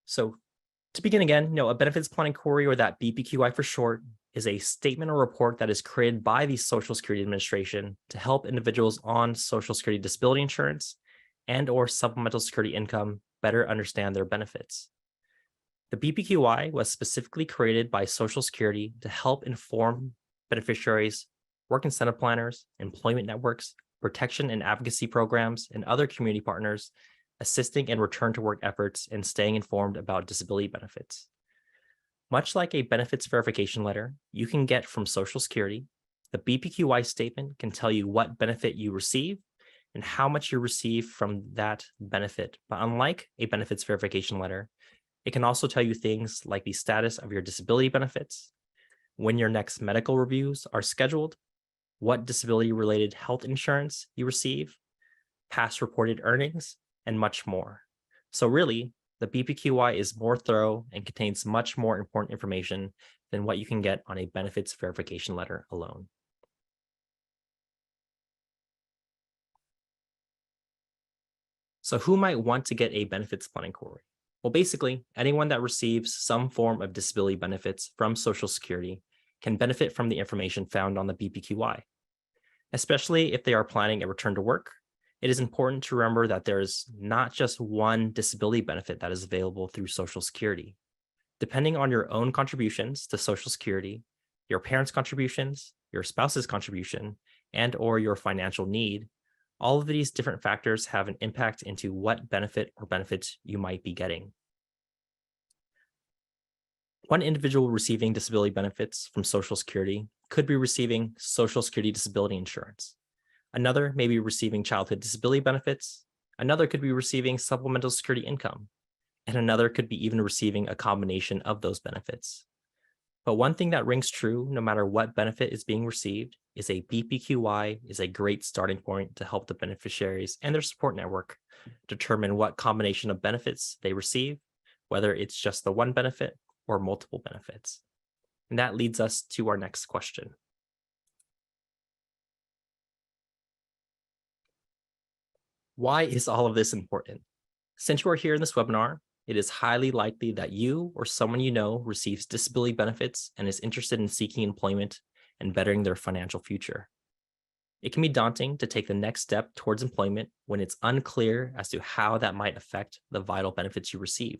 So to begin again, a benefits plan inquiry, or that BPQI for short, is a statement or report that is created by the Social Security Administration to help individuals on Social Security disability insurance and or supplemental security income better understand their benefits. The BPQI was specifically created by Social Security to help inform beneficiaries, work incentive planners, employment networks, protection and advocacy programs, and other community partners assisting in return to work efforts and staying informed about disability benefits. Much like a benefits verification letter you can get from Social Security, the BPQI statement can tell you what benefit you receive and how much you receive from that benefit. But unlike a benefits verification letter, it can also tell you things like the status of your disability benefits, when your next medical reviews are scheduled, what disability-related health insurance you receive, past reported earnings, and much more. So really, the BPQI is more thorough and contains much more important information than what you can get on a benefits verification letter alone. So who might want to get a benefits plan inquiry? Well, basically, anyone that receives some form of disability benefits from Social Security can benefit from the information found on the BPQI. Especially if they are planning a return to work, it is important to remember that there is not just one disability benefit that is available through Social Security. Depending on your own contributions to Social Security, your parents' contributions, your spouse's contribution, and or your financial need, all of these different factors have an impact into what benefit or benefits you might be getting. One individual receiving disability benefits from Social Security could be receiving Social Security disability insurance. Another may be receiving childhood disability benefits. Another could be receiving supplemental security income. And another could be even receiving a combination of those benefits. But one thing that rings true, no matter what benefit is being received, is a BPQI is a great starting point to help the beneficiaries and their support network determine what combination of benefits they receive, whether it's just the one benefit or multiple benefits. And that leads us to our next question. Why is all of this important? Since you are here in this webinar, it is highly likely that you or someone you know receives disability benefits and is interested in seeking employment and bettering their financial future. It can be daunting to take the next step towards employment when it's unclear as to how that might affect the vital benefits you receive.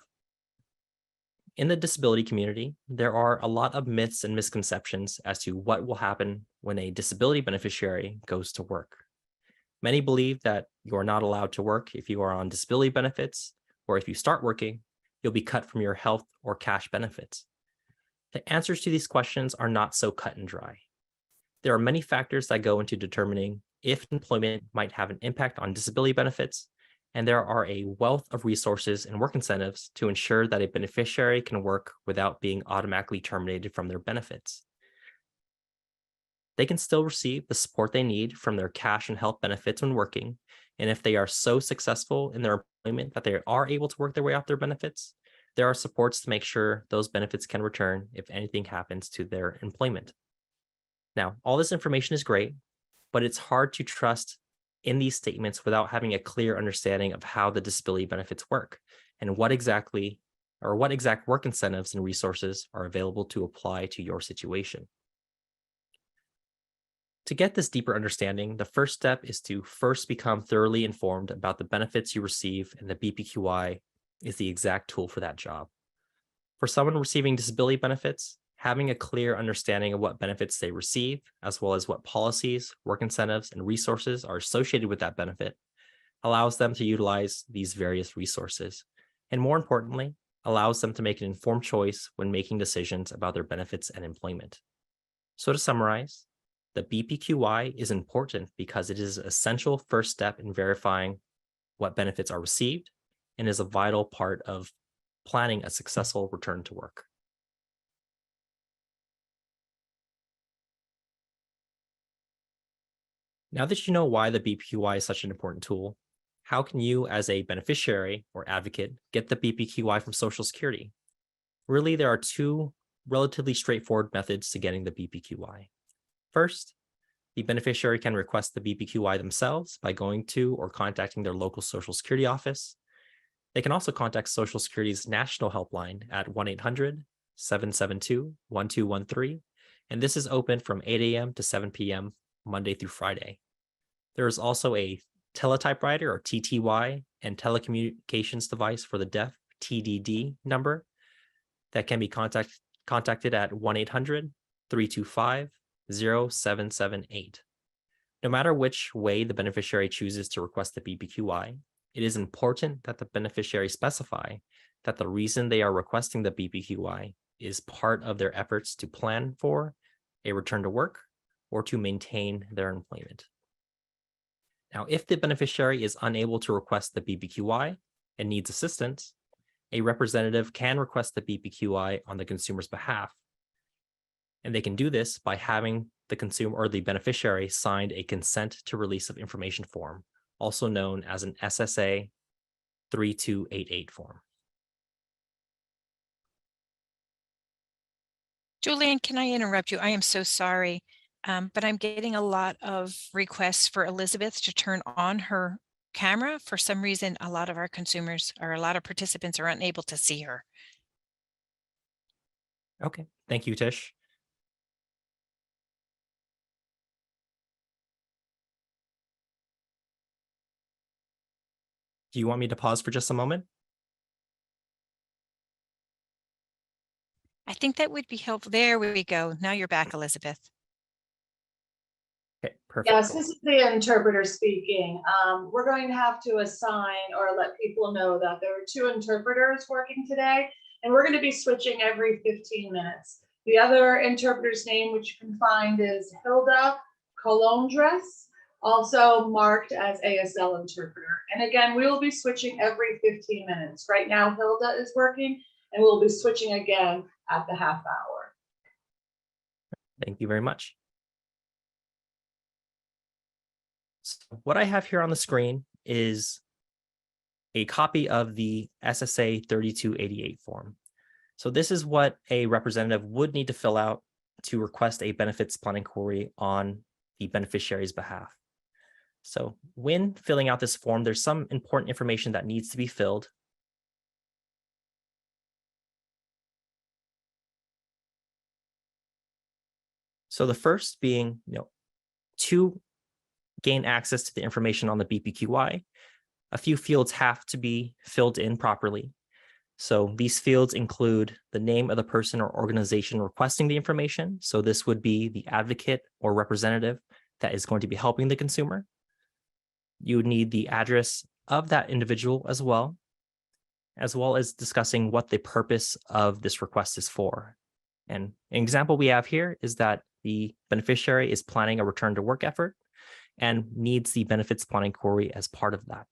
In the disability community, there are a lot of myths and misconceptions as to what will happen when a disability beneficiary goes to work. Many believe that you are not allowed to work if you are on disability benefits, or if you start working, you'll be cut from your health or cash benefits. The answers to these questions are not so cut and dry. There are many factors that go into determining if employment might have an impact on disability benefits, and there are a wealth of resources and work incentives to ensure that a beneficiary can work without being automatically terminated from their benefits. They can still receive the support they need from their cash and health benefits when working, and if they are so successful in their employment that they are able to work their way off their benefits, there are supports to make sure those benefits can return if anything happens to their employment. Now, all this information is great, but it's hard to trust in these statements without having a clear understanding of how the disability benefits work and what exact work incentives and resources are available to apply to your situation. To get this deeper understanding, the first step is to first become thoroughly informed about the benefits you receive, and the BPQI is the exact tool for that job. For someone receiving disability benefits, having a clear understanding of what benefits they receive, as well as what policies, work incentives, and resources are associated with that benefit, allows them to utilize these various resources, and more importantly, allows them to make an informed choice when making decisions about their benefits and employment. So to summarize, the BPQI is important because it is an essential first step in verifying what benefits are received and is a vital part of planning a successful return to work. Now that you know why the BPQI is such an important tool, how can you as a beneficiary or advocate get the BPQI from Social Security? Really, there are two relatively straightforward methods to getting the BPQI. First, the beneficiary can request the BPQI themselves by going to or contacting their local Social Security office. They can also contact Social Security's national helpline at 1-800-772-1213, and this is open from 8 a.m. to 7 p.m. Monday through Friday. There is also a teletypewriter or TTY and telecommunications device for the deaf TDD number that can be contacted at 1-800-325-0778. No matter which way the beneficiary chooses to request the BPQY, it is important that the beneficiary specify that the reason they are requesting the BPQY is part of their efforts to plan for a return to work or to maintain their employment. Now, if the beneficiary is unable to request the BPQY and needs assistance, a representative can request the BPQI on the consumer's behalf. And they can do this by having the consumer or the beneficiary signed a consent to release of information form, also known as an SSA 3288 form. Julian, can I interrupt you? I am so sorry, but I'm getting a lot of requests for Elizabeth to turn on her camera. For some reason, a lot of our consumers or a lot of participants are unable to see her. Okay, thank you, Tish. Do you want me to pause for just a moment? I think that would be helpful. There we go. Now you're back, Elizabeth. Okay, perfect. Yes, this is the interpreter speaking. We're going to have to assign or let people know that there are 2 interpreters working today, and we're going to be switching every 15 minutes. The other interpreter's name, which you can find, is Hilda Colondres, also marked as ASL interpreter. And again, we will be switching every 15 minutes. Right now, Hilda is working, and we'll be switching again at the half hour. Thank you very much. So what I have here on the screen is a copy of the SSA 3288 form. So this is what a representative would need to fill out to request a benefits plan inquiry on the beneficiary's behalf. So when filling out this form, there's some important information that needs to be filled. So the first being, to gain access to the information on the BPQY, a few fields have to be filled in properly. So these fields include the name of the person or organization requesting the information. So this would be the advocate or representative that is going to be helping the consumer. You would need the address of that individual as well as discussing what the purpose of this request is for. And an example we have here is that the beneficiary is planning a return to work effort and needs the benefits plan inquiry as part of that.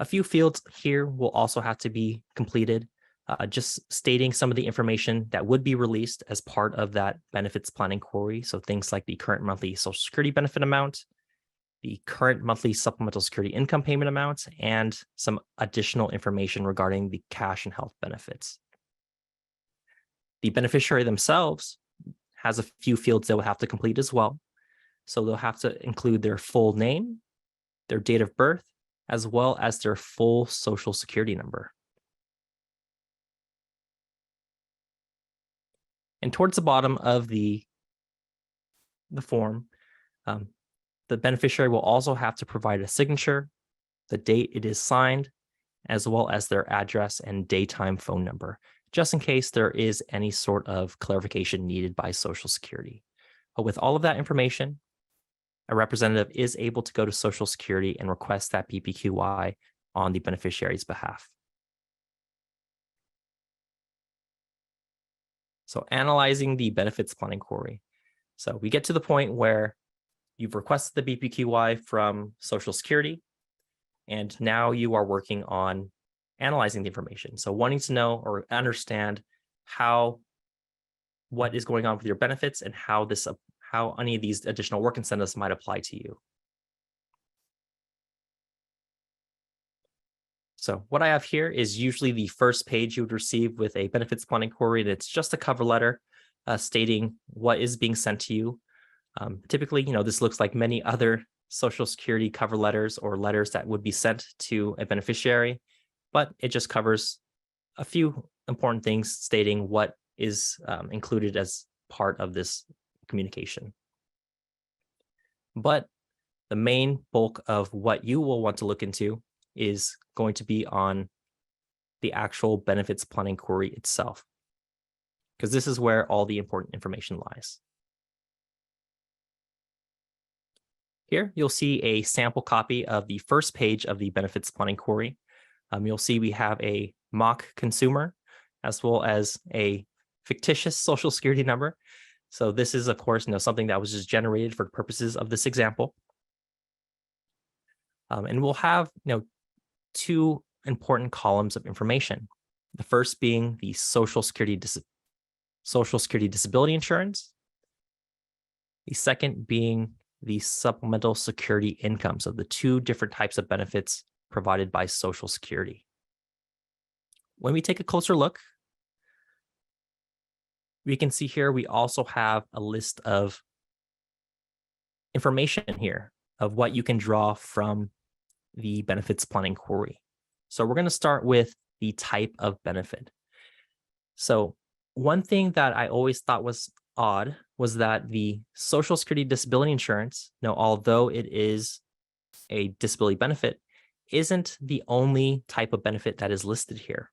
A few fields here will also have to be completed, just stating some of the information that would be released as part of that benefits plan inquiry. So things like the current monthly Social Security benefit amount, the current monthly supplemental security income payment amount, and some additional information regarding the cash and health benefits. The beneficiary themselves has a few fields they will have to complete as well. So they'll have to include their full name, their date of birth, as well as their full Social Security number. And towards the bottom of the form, the beneficiary will also have to provide a signature, the date it is signed, as well as their address and daytime phone number, just in case there is any sort of clarification needed by Social Security. But with all of that information, a representative is able to go to Social Security and request that BPQY on the beneficiary's behalf. So analyzing the benefits plan inquiry. So we get to the point where you've requested the BPQY from Social Security, and now you are working on analyzing the information. So wanting to know or understand what is going on with your benefits and how any of these additional work incentives might apply to you. So what I have here is usually the first page you would receive with a benefits plan inquiry, and it's just a cover letter stating what is being sent to you. Typically, this looks like many other Social Security cover letters or letters that would be sent to a beneficiary, but it just covers a few important things stating what is included as part of this communication. But the main bulk of what you will want to look into is going to be on the actual benefits planning query itself, because this is where all the important information lies. Here, you'll see a sample copy of the first page of the benefits planning query. You'll see we have a mock consumer as well as a fictitious social security number. So this is, of course, something that was just generated for purposes of this example. And we'll have two important columns of information. The first being the Social Security disability insurance. The second being the supplemental security income. So the two different types of benefits provided by Social Security. When we take a closer look, we can see here we also have a list of information here of what you can draw from the benefits planning query. So we're going to start with the type of benefit. So one thing that I always thought was odd was that the Social Security disability insurance, although it is a disability benefit, isn't the only type of benefit that is listed here.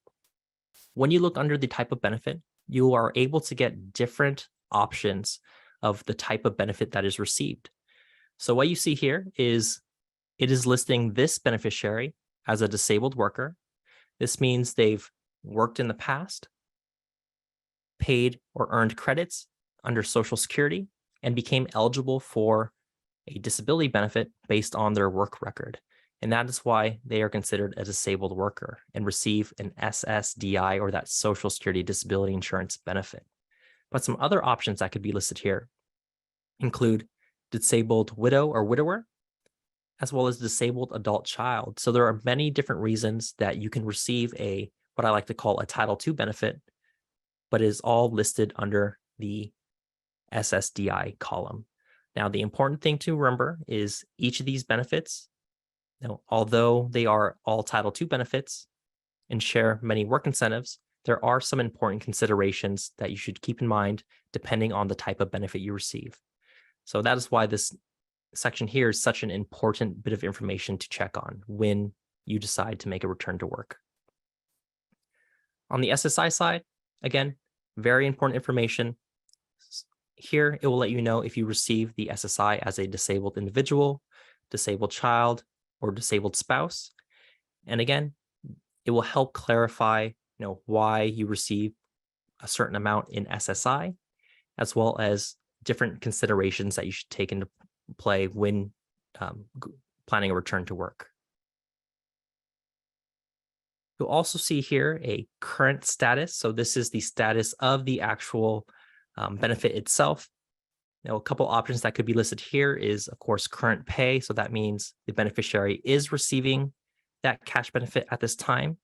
When you look under the type of benefit, you are able to get different options of the type of benefit that is received. So what you see here is it is listing this beneficiary as a disabled worker. This means they've worked in the past, paid or earned credits under Social Security, and became eligible for a disability benefit based on their work record. And that is why they are considered a disabled worker and receive an SSDI, or that Social Security disability insurance benefit. But some other options that could be listed here include disabled widow or widower, as well as disabled adult child. So there are many different reasons that you can receive what I like to call a Title II benefit, but it is all listed under the SSDI column. Now, the important thing to remember is each of these benefits, although they are all Title II benefits and share many work incentives, there are some important considerations that you should keep in mind depending on the type of benefit you receive. So that is why this section here is such an important bit of information to check on when you decide to make a return to work. On the SSI side, again, very important information. Here, it will let you know if you receive the SSI as a disabled individual, disabled child, or disabled spouse. And again, it will help clarify, why you receive a certain amount in SSI, as well as different considerations that you should take into play when planning a return to work. You'll also see here a current status. So this is the status of the actual benefit itself. Now, a couple options that could be listed here is, of course, current pay. So that means the beneficiary is receiving that cash benefit at this time.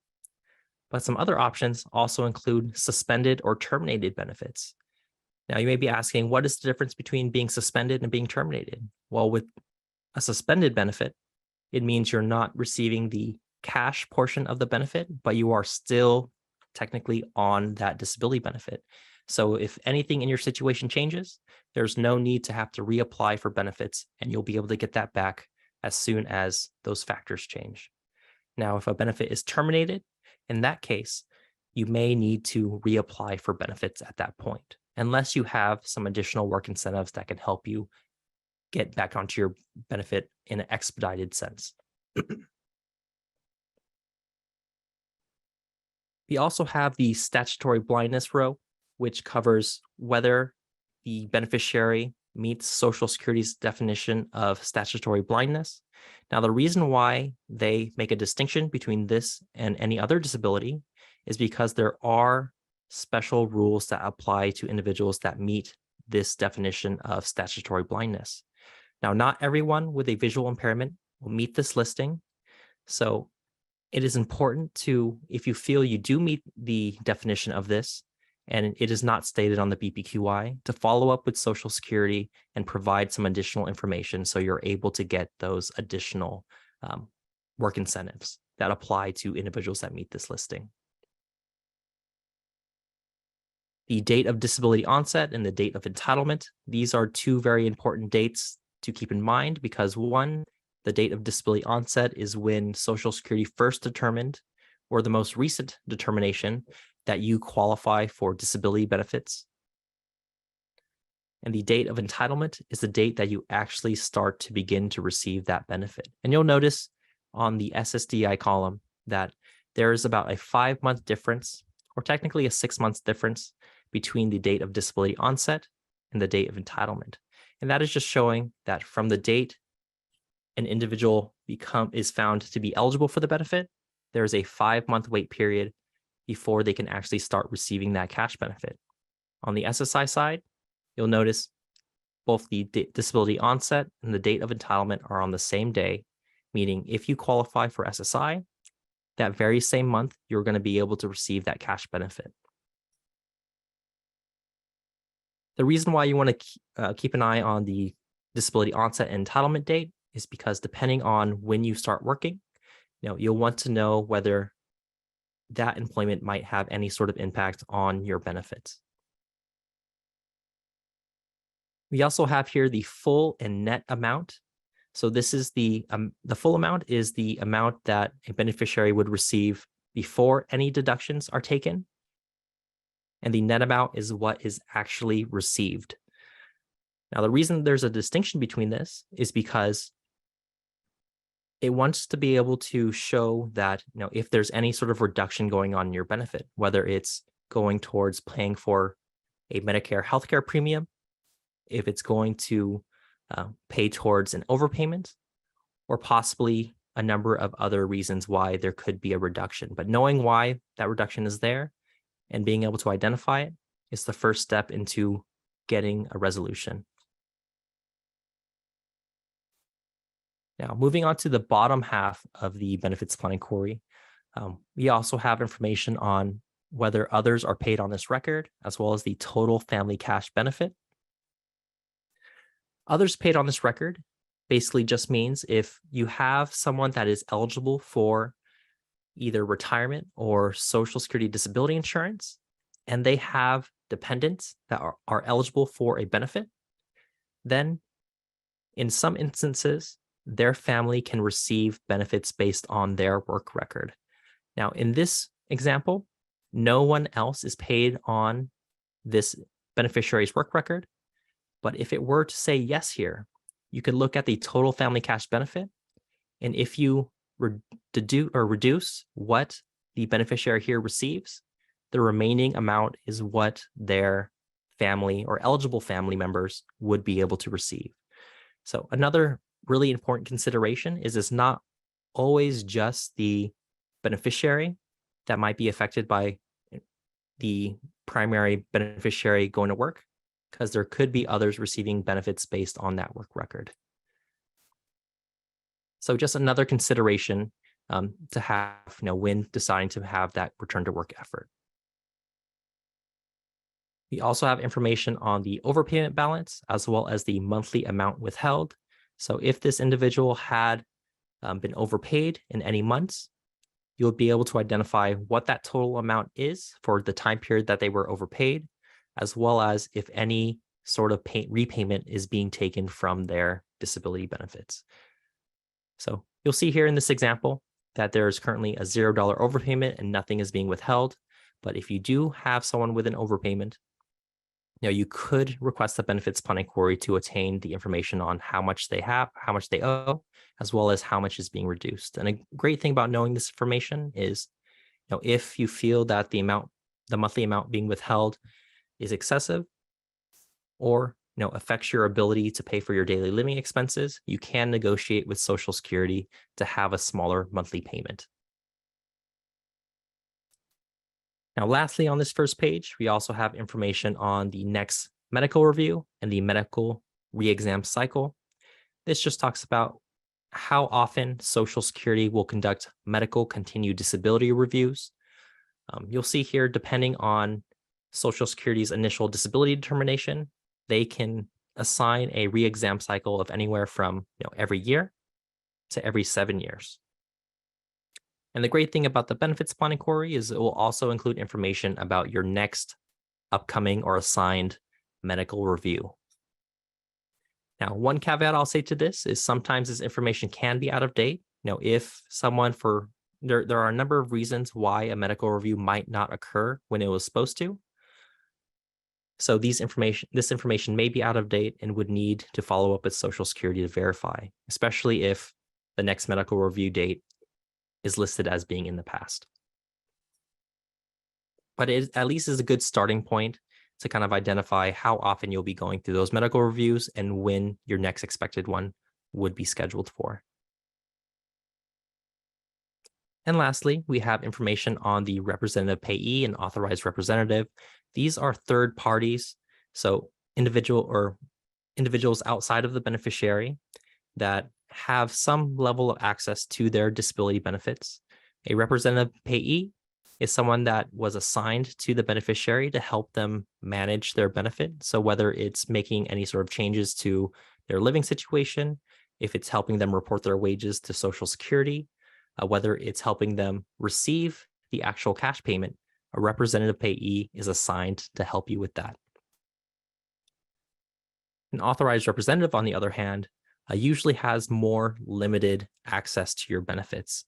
But some other options also include suspended or terminated benefits. Now, you may be asking, what is the difference between being suspended and being terminated? Well, with a suspended benefit, it means you're not receiving the cash portion of the benefit, but you are still technically on that disability benefit. So if anything in your situation changes, there's no need to have to reapply for benefits, and you'll be able to get that back as soon as those factors change. Now, if a benefit is terminated, in that case, you may need to reapply for benefits at that point, unless you have some additional work incentives that can help you get back onto your benefit in an expedited sense. We also have the statutory blindness row, which covers whether the beneficiary meets Social Security's definition of statutory blindness. Now, the reason why they make a distinction between this and any other disability is because there are special rules that apply to individuals that meet this definition of statutory blindness. Now, not everyone with a visual impairment will meet this listing. So it is important to, if you feel you do meet the definition of this and it is not stated on the BPQY, to follow up with Social Security and provide some additional information so you're able to get those additional work incentives that apply to individuals that meet this listing. The date of disability onset and the date of entitlement. These are two very important dates to keep in mind because one, the date of disability onset is when Social Security first determined, or the most recent determination, that you qualify for disability benefits. And the date of entitlement is the date that you actually start to begin to receive that benefit. And you'll notice on the SSDI column that there is about a 5-month difference, or technically a 6-month difference, between the date of disability onset and the date of entitlement. And that is just showing that from the date an individual is found to be eligible for the benefit, there is a 5-month wait period before they can actually start receiving that cash benefit. On the SSI side, you'll notice both the disability onset and the date of entitlement are on the same day, meaning if you qualify for SSI, that very same month, you're going to be able to receive that cash benefit. The reason why you want to keep an eye on the disability onset and entitlement date is because depending on when you start working, you'll want to know whether that employment might have any sort of impact on your benefits. We also have here the full and net amount. So this is the full amount is the amount that a beneficiary would receive before any deductions are taken. And the net amount is what is actually received. Now, the reason there's a distinction between this is because it wants to be able to show that, if there's any sort of reduction going on in your benefit, whether it's going towards paying for a Medicare healthcare premium, if it's going to pay towards an overpayment, or possibly a number of other reasons why there could be a reduction. But knowing why that reduction is there and being able to identify it is the first step into getting a resolution. Now, moving on to the bottom half of the benefits plan inquiry, we also have information on whether others are paid on this record, as well as the total family cash benefit. Others paid on this record basically just means if you have someone that is eligible for either retirement or Social Security disability insurance, and they have dependents that are eligible for a benefit, then in some instances, their family can receive benefits based on their work record. Now, in this example, no one else is paid on this beneficiary's work record. But if it were to say yes here, you could look at the total family cash benefit. And if you reduce what the beneficiary here receives, the remaining amount is what their family or eligible family members would be able to receive. So another really important consideration is it's not always just the beneficiary that might be affected by the primary beneficiary going to work, because there could be others receiving benefits based on that work record. So just another consideration to have, when deciding to have that return to work effort. We also have information on the overpayment balance as well as the monthly amount withheld. So if this individual had been overpaid in any months, you'll be able to identify what that total amount is for the time period that they were overpaid, as well as if any sort of repayment is being taken from their disability benefits. So you'll see here in this example that there is currently a $0 overpayment and nothing is being withheld. But if you do have someone with an overpayment, you could request the benefits plan inquiry to attain the information on how much they have, how much they owe, as well as how much is being reduced. And a great thing about knowing this information is, if you feel that the monthly amount being withheld is excessive or affects your ability to pay for your daily living expenses, you can negotiate with Social Security to have a smaller monthly payment. Now, lastly, on this first page, we also have information on the next medical review and the medical re-exam cycle. This just talks about how often Social Security will conduct medical continued disability reviews. You'll see here, depending on Social Security's initial disability determination, they can assign a re-exam cycle of anywhere from every year to every 7 years. And the great thing about the benefits plan inquiry is it will also include information about your next upcoming or assigned medical review. Now, one caveat I'll say to this is sometimes this information can be out of date. If someone there are a number of reasons why a medical review might not occur when it was supposed to. So this information may be out of date and would need to follow up with Social Security to verify, especially if the next medical review date is listed as being in the past. But it at least is a good starting point to kind of identify how often you'll be going through those medical reviews and when your next expected one would be scheduled for. And lastly, we have information on the representative payee and authorized representative. These are third parties, so individuals outside of the beneficiary that have some level of access to their disability benefits. A representative payee is someone that was assigned to the beneficiary to help them manage their benefit. So whether it's making any sort of changes to their living situation, if it's helping them report their wages to Social Security, whether it's helping them receive the actual cash payment, a representative payee is assigned to help you with that. An authorized representative, on the other hand, usually has more limited access to your benefits.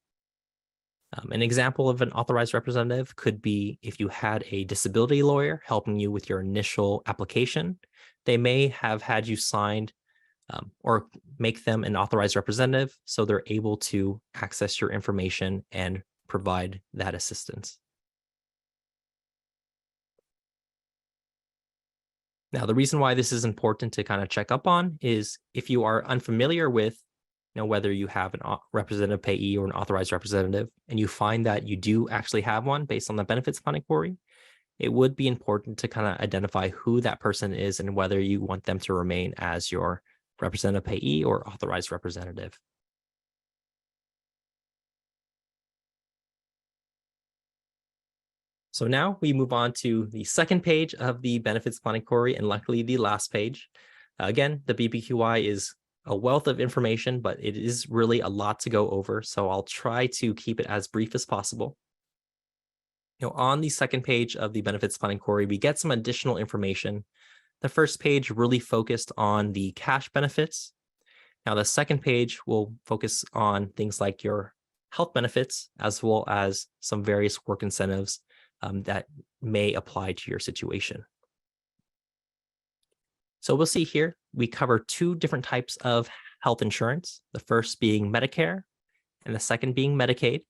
An example of an authorized representative could be if you had a disability lawyer helping you with your initial application. They may have had you signed or make them an authorized representative so they're able to access your information and provide that assistance. Now, the reason why this is important to kind of check up on is if you are unfamiliar with whether you have a representative payee or an authorized representative, and you find that you do actually have one based on the benefits plan inquiry, it would be important to kind of identify who that person is and whether you want them to remain as your representative payee or authorized representative. So now we move on to the second page of the benefits plan inquiry, and luckily the last page. Again, the BPQY is a wealth of information, but it is really a lot to go over. So I'll try to keep it as brief as possible. On the second page of the benefits plan inquiry, we get some additional information. The first page really focused on the cash benefits. Now, the second page will focus on things like your health benefits, as well as some various work incentives that may apply to your situation. So we'll see here, we cover two different types of health insurance, the first being Medicare and the second being Medicaid.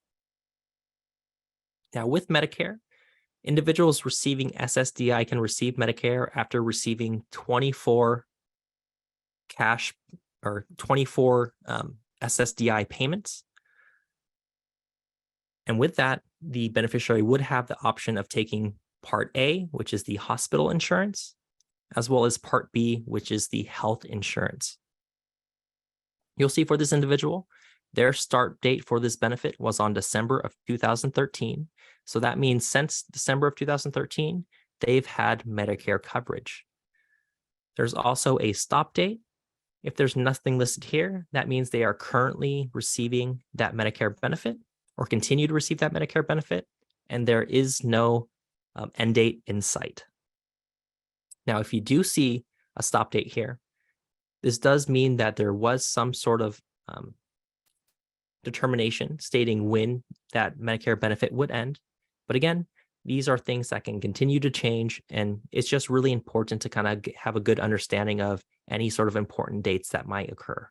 Now, with Medicare, individuals receiving SSDI can receive Medicare after receiving 24 SSDI payments. And with that, the beneficiary would have the option of taking Part A, which is the hospital insurance, as well as Part B, which is the health insurance. You'll see for this individual, their start date for this benefit was on December of 2013. So that means since December of 2013, they've had Medicare coverage. There's also a stop date. If there's nothing listed here, that means they are currently receiving that Medicare benefit or continue to receive that Medicare benefit, and there is no end date in sight. Now, if you do see a stop date here, this does mean that there was some sort of determination stating when that Medicare benefit would end. But again, these are things that can continue to change, and it's just really important to kind of have a good understanding of any sort of important dates that might occur.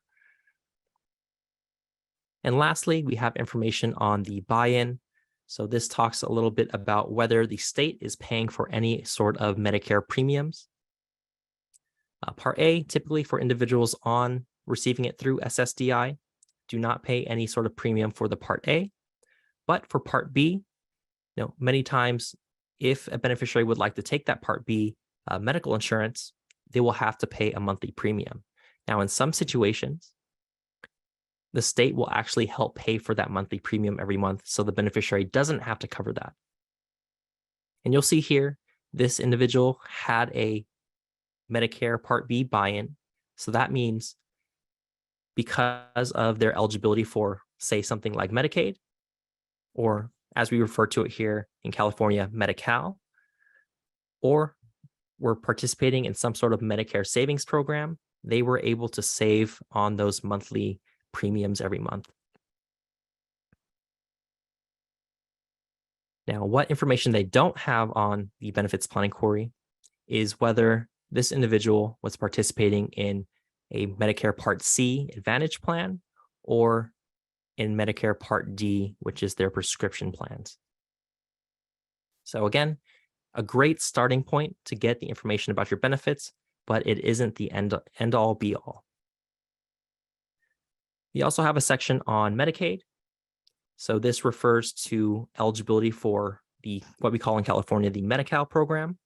And lastly, we have information on the buy-in. So this talks a little bit about whether the state is paying for any sort of Medicare premiums. Part A, typically for individuals on receiving it through SSDI, do not pay any sort of premium for the Part A. But for Part B, many times if a beneficiary would like to take that Part B medical insurance, they will have to pay a monthly premium. Now, in some situations, the state will actually help pay for that monthly premium every month, so the beneficiary doesn't have to cover that. And you'll see here this individual had a Medicare Part B buy-in. So that means because of their eligibility for, say, something like Medicaid, or as we refer to it here in California, Medi-Cal, or were participating in some sort of Medicare savings program, they were able to save on those monthly premiums every month. Now, what information they don't have on the benefits plan inquiry is whether this individual was participating in a Medicare Part C Advantage plan or in Medicare Part D, which is their prescription plans. So again, a great starting point to get the information about your benefits, but it isn't the end all be all. We also have a section on Medicaid. So this refers to eligibility for what we call in California, the Medi-Cal program.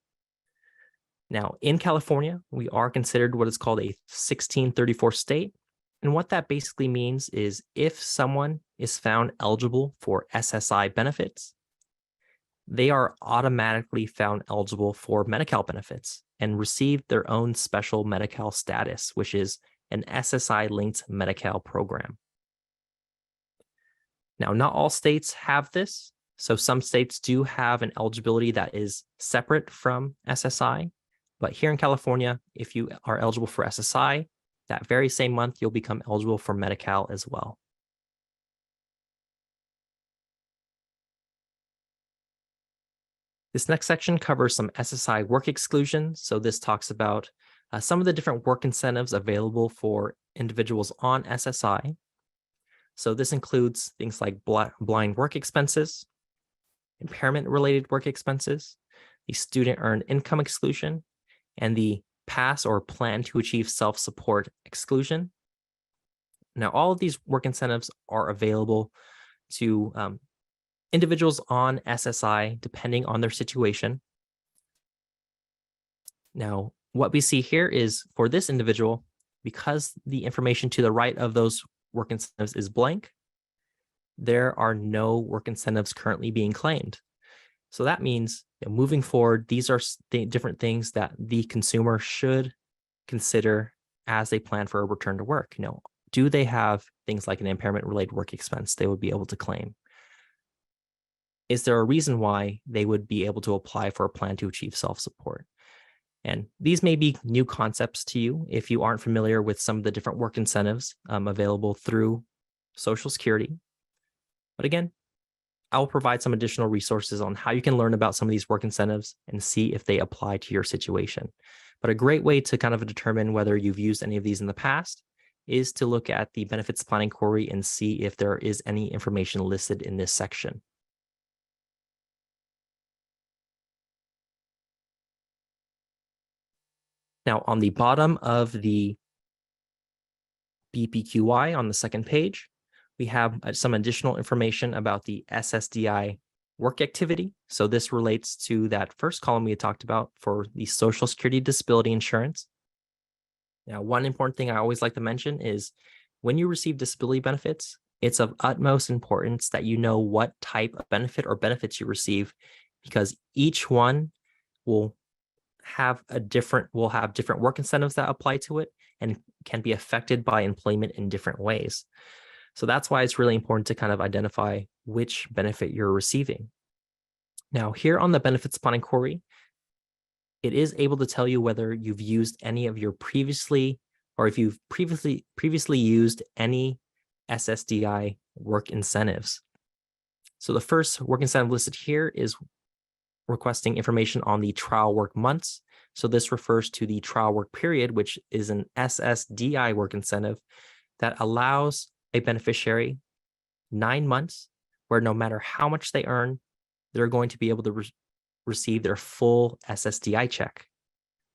Now, in California, we are considered what is called a 1634 state. And what that basically means is if someone is found eligible for SSI benefits, they are automatically found eligible for Medi-Cal benefits and receive their own special Medi-Cal status, which is an SSI-linked Medi-Cal program. Now, not all states have this. So some states do have an eligibility that is separate from SSI. But here in California, if you are eligible for SSI, that very same month, you'll become eligible for Medi-Cal as well. This next section covers some SSI work exclusions. So this talks about some of the different work incentives available for individuals on SSI. So this includes things like blind work expenses, impairment-related work expenses, the student earned income exclusion, and the pass or plan to achieve self-support exclusion. Now, all of these work incentives are available to individuals on SSI depending on their situation. Now, what we see here is for this individual, because the information to the right of those work incentives is blank, there are no work incentives currently being claimed. So that means moving forward, these are different things that the consumer should consider as they plan for a return to work. Do they have things like an impairment-related work expense they would be able to claim? Is there a reason why they would be able to apply for a plan to achieve self-support? And these may be new concepts to you if you aren't familiar with some of the different work incentives available through Social Security. But again, I'll provide some additional resources on how you can learn about some of these work incentives and see if they apply to your situation. But a great way to kind of determine whether you've used any of these in the past is to look at the benefits plan inquiry and see if there is any information listed in this section. Now, on the bottom of the BPQY on the second page, we have some additional information about the SSDI work activity. So this relates to that first column we had talked about for the Social Security disability insurance. Now, one important thing I always like to mention is when you receive disability benefits, it's of utmost importance that you know what type of benefit or benefits you receive, because each one will have different work incentives that apply to it and can be affected by employment in different ways. So that's why it's really important to kind of identify which benefit you're receiving. Now, here on the benefits plan inquiry, it is able to tell you whether you've used any of your previously, or if you've previously used any SSDI work incentives. So the first work incentive listed here is requesting information on the trial work months. So this refers to the trial work period, which is an SSDI work incentive that allows a beneficiary 9 months where no matter how much they earn, they're going to be able to receive their full SSDI check.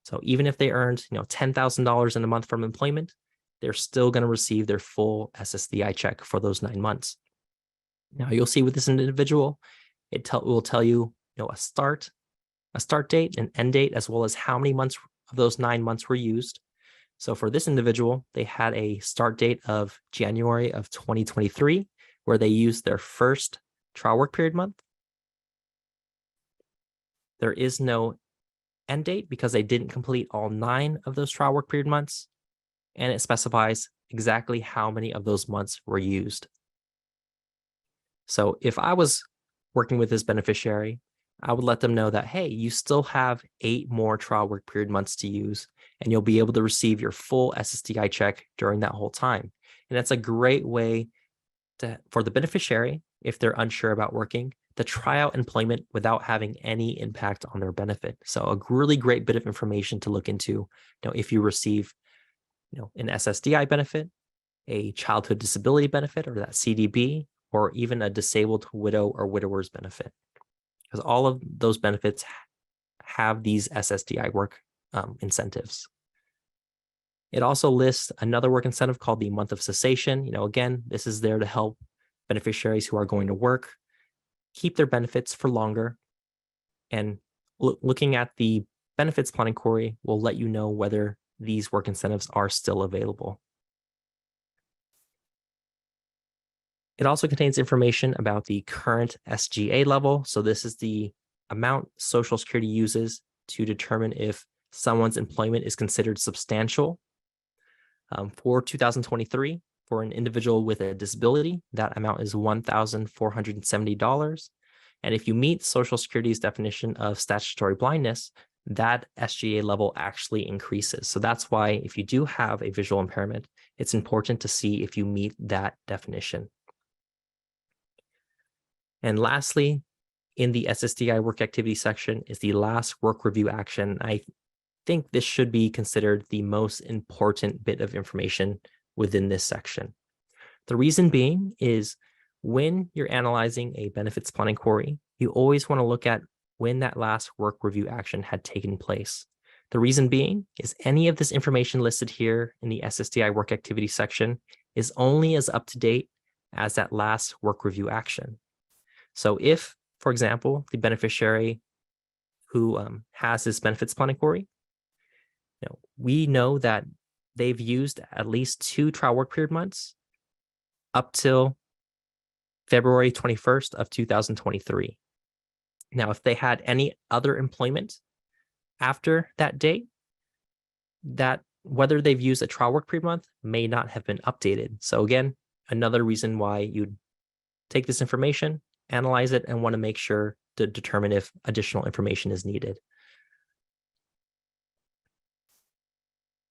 So even if they earned $10,000 in a month from employment, they're still going to receive their full SSDI check for those 9 months. Now you'll see with this individual, it will tell you, a start date, an end date, as well as how many months of those 9 months were used. So for this individual, they had a start date of January of 2023, where they used their first trial work period month. There is no end date because they didn't complete all 9 of those trial work period months, and it specifies exactly how many of those months were used. So if I was working with this beneficiary, I would let them know that, hey, you still have 8 more trial work period months to use, and you'll be able to receive your full SSDI check during that whole time. And that's a great way for the beneficiary, if they're unsure about working, to try out employment without having any impact on their benefit. So a really great bit of information to look into, if you receive, an SSDI benefit, a childhood disability benefit, or that CDB, or even a disabled widow or widower's benefit, because all of those benefits have these SSDI work incentives. It also lists another work incentive called the month of cessation. Again, this is there to help beneficiaries who are going to work keep their benefits for longer. And looking at the benefits plan inquiry will let you know whether these work incentives are still available. It also contains information about the current SGA level. So this is the amount Social Security uses to determine if someone's employment is considered substantial. For 2023, for an individual with a disability, that amount is $1,470. And if you meet Social Security's definition of statutory blindness, that SGA level actually increases. So that's why if you do have a visual impairment, it's important to see if you meet that definition. And lastly, in the SSDI work activity section is the last work review action. I think this should be considered the most important bit of information within this section. The reason being is when you're analyzing a benefits plan inquiry, you always want to look at when that last work review action had taken place. The reason being is any of this information listed here in the SSDI work activity section is only as up to date as that last work review action. So if, for example, the beneficiary who has this benefits plan inquiry, we know that they've used at least 2 trial work period months up till February 21st of 2023. Now, if they had any other employment after that date, that whether they've used a trial work period month may not have been updated. So again, another reason why you'd take this information, analyze it, and want to make sure to determine if additional information is needed.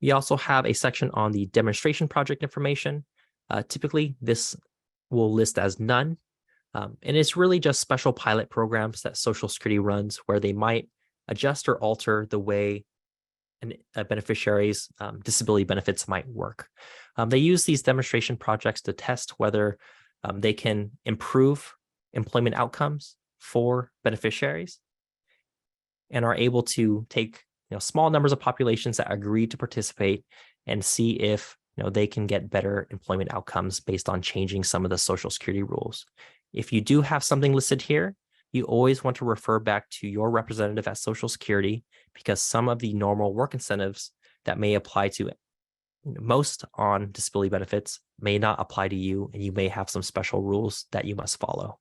We also have a section on the demonstration project information. Typically, this will list as none. And it's really just special pilot programs that Social Security runs where they might adjust or alter the way a beneficiary's disability benefits might work. They use these demonstration projects to test whether they can improve employment outcomes for beneficiaries and are able to take small numbers of populations that agree to participate and see if they can get better employment outcomes based on changing some of the Social Security rules. If you do have something listed here, you always want to refer back to your representative at Social Security because some of the normal work incentives that may apply to most on disability benefits may not apply to you, and you may have some special rules that you must follow.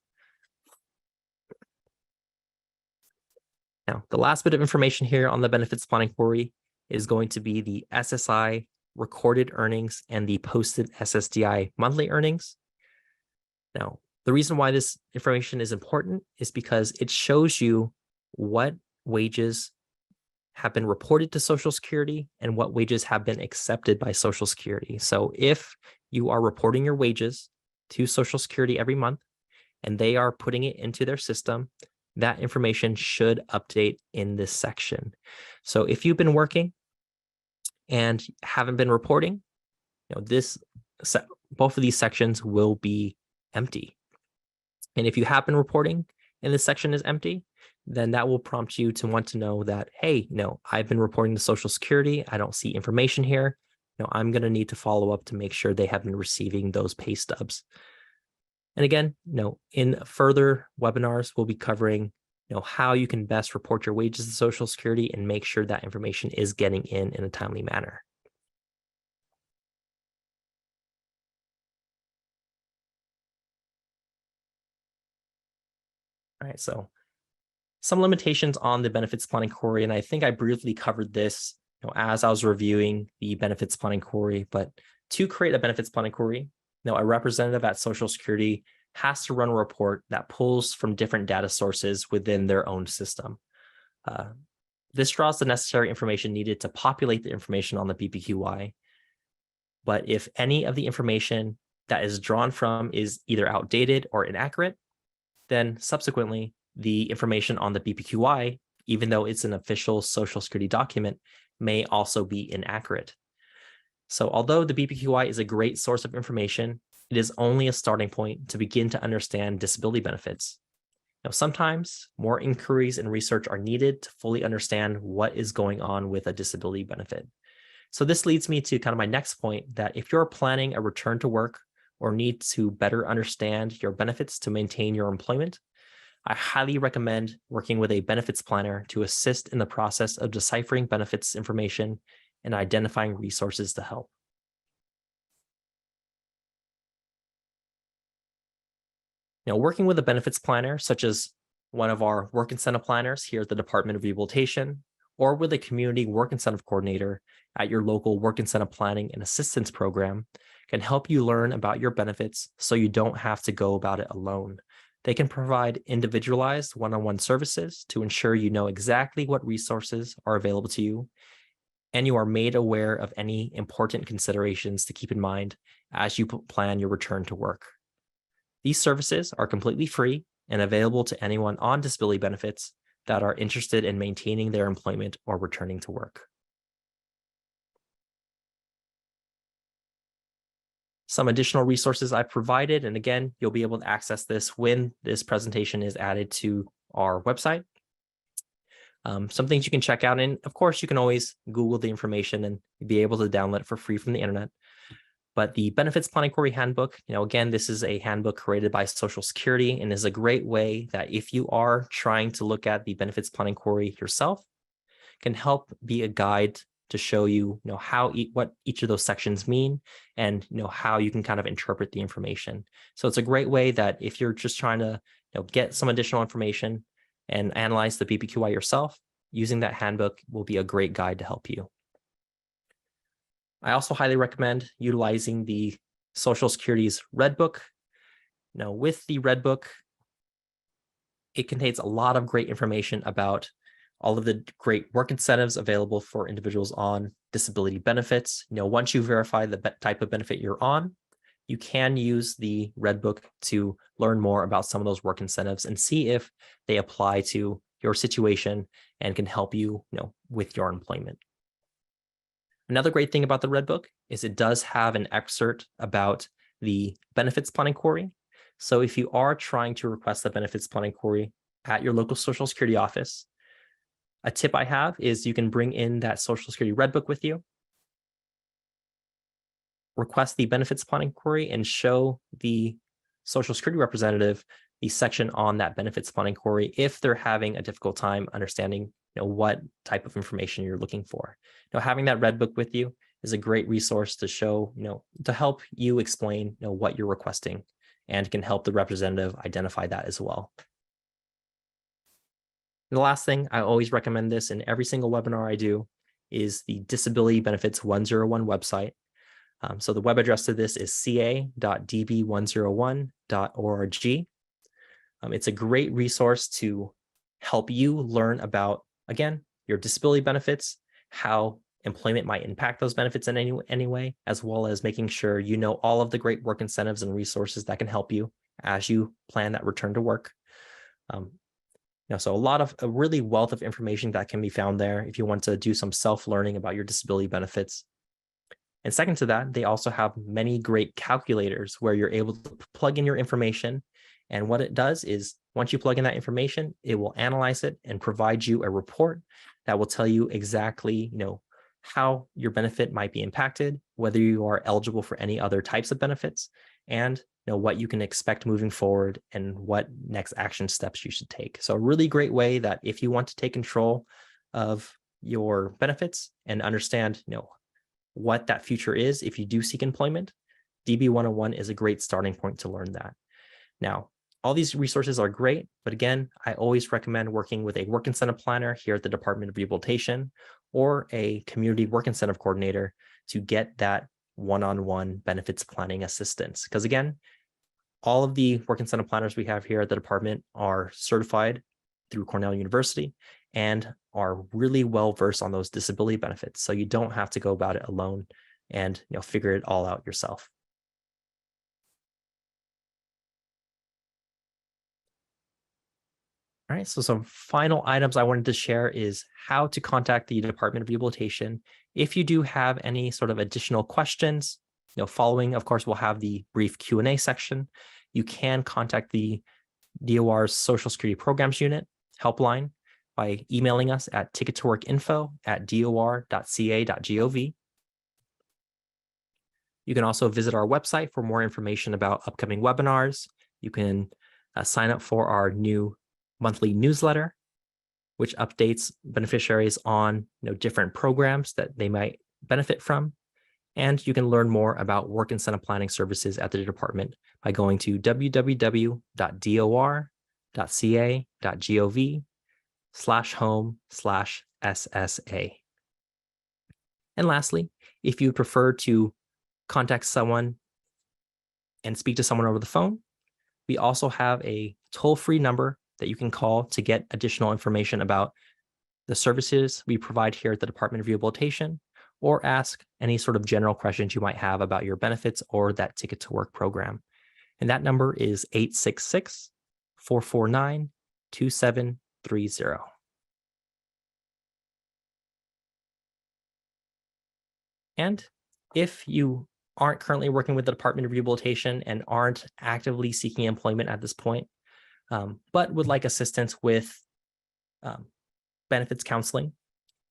Now, the last bit of information here on the benefits plan inquiry is going to be the SSI recorded earnings and the posted SSDI monthly earnings. Now, the reason why this information is important is because it shows you what wages have been reported to Social Security and what wages have been accepted by Social Security. So if you are reporting your wages to Social Security every month and they are putting it into their system, that information should update in this section. So if you've been working and haven't been reporting, both of these sections will be empty. And if you have been reporting and this section is empty, then that will prompt you to want to know that, hey, I've been reporting to Social Security. I don't see information here. I'm going to need to follow up to make sure they have been receiving those pay stubs. And again, in further webinars, we'll be covering how you can best report your wages to Social Security and make sure that information is getting in a timely manner. All right, so Some limitations on the benefits plan inquiry, and I think I briefly covered this as I was reviewing the benefits plan inquiry, but to create a benefits plan inquiry, a representative at Social Security has to run a report that pulls from different data sources within their own system. This draws the necessary information needed to populate the information on the BPQY. But if any of the information that is drawn from is either outdated or inaccurate, then subsequently the information on the BPQY, even though it's an official Social Security document, may also be inaccurate. So although the BPQY is a great source of information, it is only a starting point to begin to understand disability benefits. Now, sometimes more inquiries and research are needed to fully understand what is going on with a disability benefit. So this leads me to kind of my next point, that if you're planning a return to work or need to better understand your benefits to maintain your employment, I highly recommend working with a benefits planner to assist in the process of deciphering benefits information and identifying resources to help. Working with a benefits planner, such as one of our work incentive planners here at the Department of Rehabilitation, or with a community work incentive coordinator at your local work incentive planning and assistance program, can help you learn about your benefits so you don't have to go about it alone. They can provide individualized one-on-one services to ensure you know exactly what resources are available to you, and you are made aware of any important considerations to keep in mind as you plan your return to work. These services are completely free and available to anyone on disability benefits that are interested in maintaining their employment or returning to work. Some additional resources I've provided, and again, you'll be able to access this when this presentation is added to our website. Some things you can check out, and of course, you can always Google the information and be able to download it for free from the internet. But the Benefits Plan Inquiry Handbook, again, this is a handbook created by Social Security and is a great way that if you are trying to look at the benefits plan inquiry yourself, can help be a guide to show you, what each of those sections mean and how you can kind of interpret the information. So it's a great way that if you're just trying to get some additional information and analyze the BPQI yourself, using that handbook will be a great guide to help you. I also highly recommend utilizing the Social Security's Red Book. With the Red Book, it contains a lot of great information about all of the great work incentives available for individuals on disability benefits. Once you verify the type of benefit you're on, you can use the Red Book to learn more about some of those work incentives and see if they apply to your situation and can help you, with your employment. Another great thing about the Red Book is it does have an excerpt about the benefits plan inquiry. So if you are trying to request the benefits plan inquiry at your local Social Security office, a tip I have is you can bring in that Social Security Red Book with you, request the benefits plan inquiry, and show the Social Security representative the section on that benefits plan inquiry if they're having a difficult time understanding what type of information you're looking for. Having that Red Book with you is a great resource to show, to help you explain, what you're requesting, and can help the representative identify that as well. And the last thing, I always recommend this in every single webinar I do, is the Disability Benefits 101 website. So the web address to this is ca.db101.org. It's a great resource to help you learn about, again, your disability benefits, how employment might impact those benefits in any way, as well as making sure you know all of the great work incentives and resources that can help you as you plan that return to work. So a really wealth of information that can be found there if you want to do some self-learning about your disability benefits. And second to that, they also have many great calculators where you're able to plug in your information. And what it does is once you plug in that information, it will analyze it and provide you a report that will tell you exactly, how your benefit might be impacted, whether you are eligible for any other types of benefits, and what you can expect moving forward and what next action steps you should take. So a really great way that if you want to take control of your benefits and understand, what that future is if you do seek employment, DB 101 is a great starting point to learn that. Now, all these resources are great, but again, I always recommend working with a work incentive planner here at the Department of Rehabilitation or a community work incentive coordinator to get that one-on-one benefits planning assistance. Because again, all of the work incentive planners we have here at the department are certified through Cornell University and are really well versed on those disability benefits. So you don't have to go about it alone and figure it all out yourself. All right, so some final items I wanted to share is how to contact the Department of Rehabilitation. If you do have any sort of additional questions, following, of course, we'll have the brief Q&A section. You can contact the DOR's Social Security Programs Unit helpline by emailing us at tickettoworkinfo@dor.ca.gov. You can also visit our website for more information about upcoming webinars. You can sign up for our new monthly newsletter, which updates beneficiaries on different programs that they might benefit from. And you can learn more about work incentive planning services at the department by going to www.dor.ca.gov/home/SSA. And lastly, if you prefer to contact someone and speak to someone over the phone, we also have a toll-free number that you can call to get additional information about the services we provide here at the Department of Rehabilitation, or ask any sort of general questions you might have about your benefits or that Ticket to Work program. And that number is 866-449-2730. And if you aren't currently working with the Department of Rehabilitation and aren't actively seeking employment at this point, but would like assistance with benefits counseling,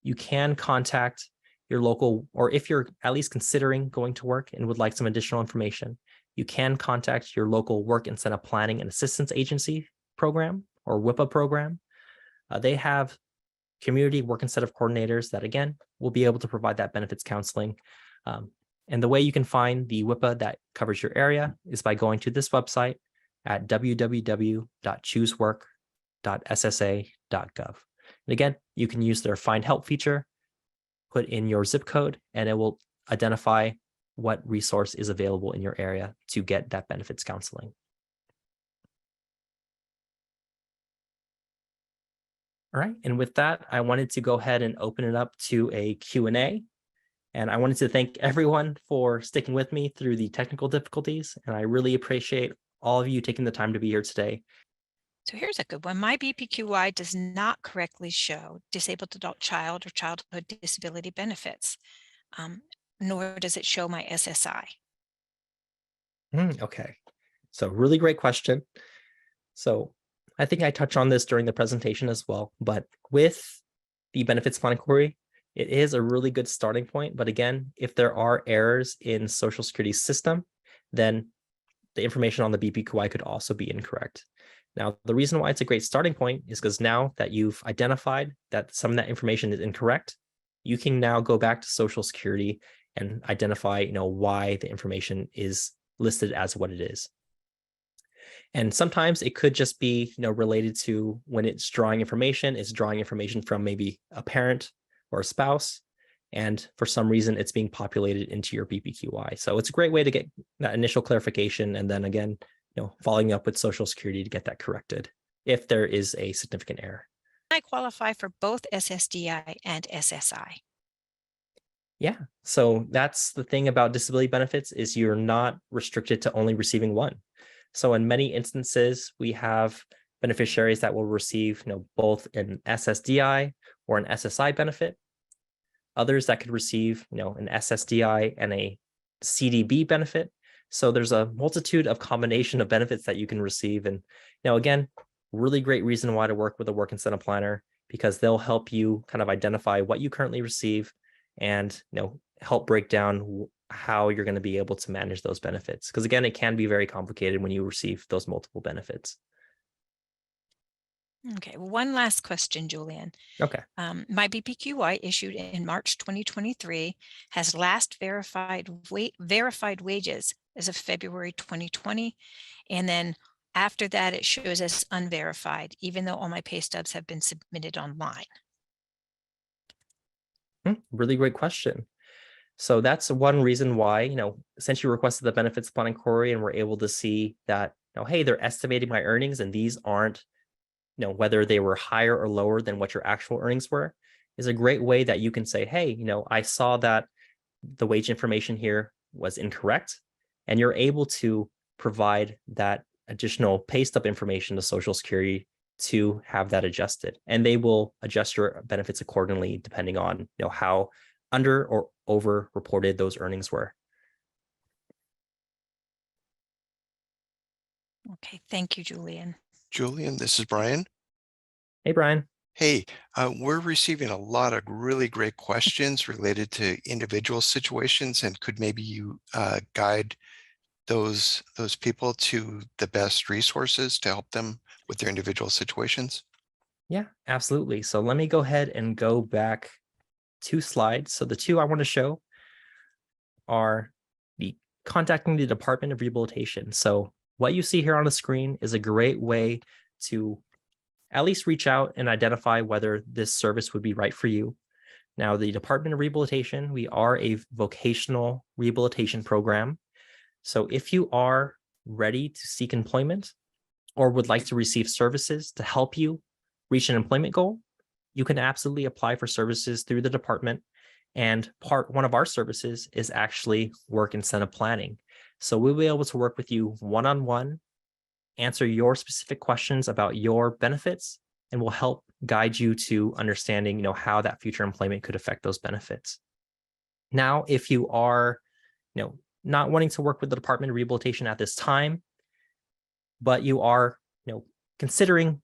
you can contact your local, or if you're at least considering going to work and would like some additional information, you can contact your local Work Incentive Planning and Assistance Agency program or WIPA program. They have community work incentive coordinators that, again, will be able to provide that benefits counseling. And the way you can find the WIPA that covers your area is by going to this website at www.choosework.ssa.gov. And again, you can use their Find Help feature, put in your zip code, and it will identify what resource is available in your area to get that benefits counseling. All right, and with that, I wanted to go ahead and open it up to a Q&A. And I wanted to thank everyone for sticking with me through the technical difficulties. And I really appreciate all of you taking the time to be here today. So here's a good one. My BPQY does not correctly show disabled adult child or childhood disability benefits, nor does it show my SSI. Okay, so really great question. So I think I touched on this during the presentation as well, but with the benefits planning query, it is a really good starting point. But again, if there are errors in Social Security's system, then the information on the BPQI could also be incorrect. Now, the reason why it's a great starting point is because now that you've identified that some of that information is incorrect, you can now go back to Social Security and identify, why the information is listed as what it is. And sometimes it could just be, related to when it's drawing information, it's drawing information from maybe a parent or a spouse, and for some reason it's being populated into your BPQI. So it's a great way to get that initial clarification, and then again, following up with Social Security to get that corrected if there is a significant error. I qualify for both SSDI and SSI. Yeah, so that's the thing about disability benefits is you're not restricted to only receiving one. So in many instances, we have beneficiaries that will receive, both an SSDI or an SSI benefit. Others that could receive, an SSDI and a CDB benefit. So there's a multitude of combination of benefits that you can receive. And again, really great reason why to work with a work incentive planner, because they'll help you kind of identify what you currently receive and help break down how you're going to be able to manage those benefits. Because again, it can be very complicated when you receive those multiple benefits. Okay, one last question, Julian. Okay. My BPQY issued in March 2023 has last verified wages as of February 2020, and then After that, it shows as unverified, even though all my pay stubs have been submitted online. Really great question. So that's one reason why, since you requested the benefits plan inquiry and we're able to see that, hey, they're estimating my earnings and these aren't, whether they were higher or lower than what your actual earnings were, is a great way that you can say, hey, I saw that the wage information here was incorrect, and you're able to provide that additional pay stub information to Social Security to have that adjusted, and they will adjust your benefits accordingly depending on how under or over reported those earnings were. Okay, thank you, Julian. Julian, this is Brian. Hey, Brian. Hey, we're receiving a lot of really great questions related to individual situations, and could maybe you guide those people to the best resources to help them with their individual situations? Yeah, absolutely. So let me go ahead and go back 2 slides. So the 2 I want to show are the contacting the Department of Rehabilitation. So what you see here on the screen is a great way to at least reach out and identify whether this service would be right for you. Now, the Department of Rehabilitation, we are a vocational rehabilitation program. So if you are ready to seek employment or would like to receive services to help you reach an employment goal, you can absolutely apply for services through the department. And one of our services is actually work incentive planning. So we'll be able to work with you one-on-one, answer your specific questions about your benefits, and will help guide you to understanding, how that future employment could affect those benefits. Now, if you are, not wanting to work with the Department of Rehabilitation at this time, but you are, considering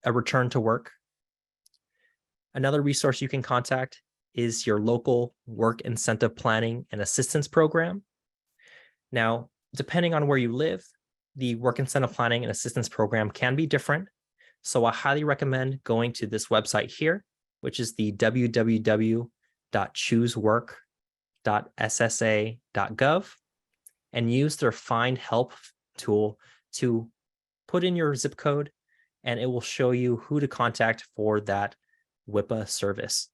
a return to work, another resource you can contact is your local work incentive planning and assistance program. Now, depending on where you live, the work incentive planning and assistance program can be different. So I highly recommend going to this website here, which is the www.choosework.ssa.gov, and use their Find Help tool to put in your zip code, and it will show you who to contact for that WIPA service.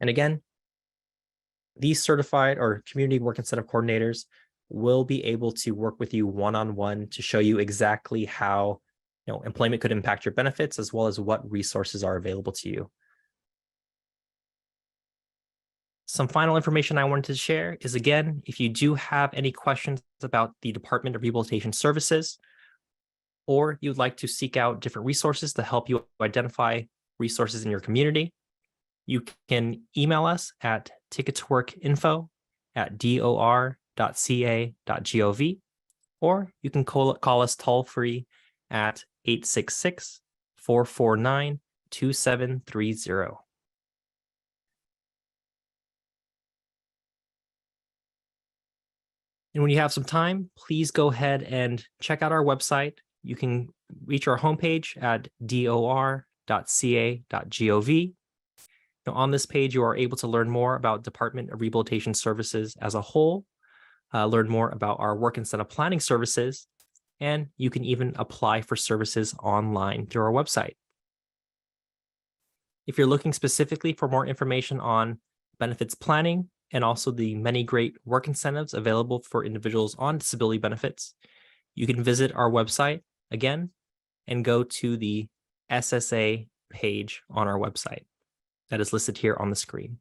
And again, these certified or community work incentive coordinators will be able to work with you one-on-one to show you exactly how employment could impact your benefits, as well as what resources are available to you. Some final information I wanted to share is, again, if you do have any questions about the Department of Rehabilitation Services, or you'd like to seek out different resources to help you identify resources in your community, you can email us at tickettoworkinfo@dor.ca.gov, or you can call us toll free at 866-449-2730. And when you have some time, please go ahead and check out our website. You can reach our homepage at dor.ca.gov. Now, on this page, you are able to learn more about Department of Rehabilitation Services as a whole, learn more about our work incentive planning services, and you can even apply for services online through our website. If you're looking specifically for more information on benefits planning and also the many great work incentives available for individuals on disability benefits, you can visit our website again and go to the SSA page on our website that is listed here on the screen.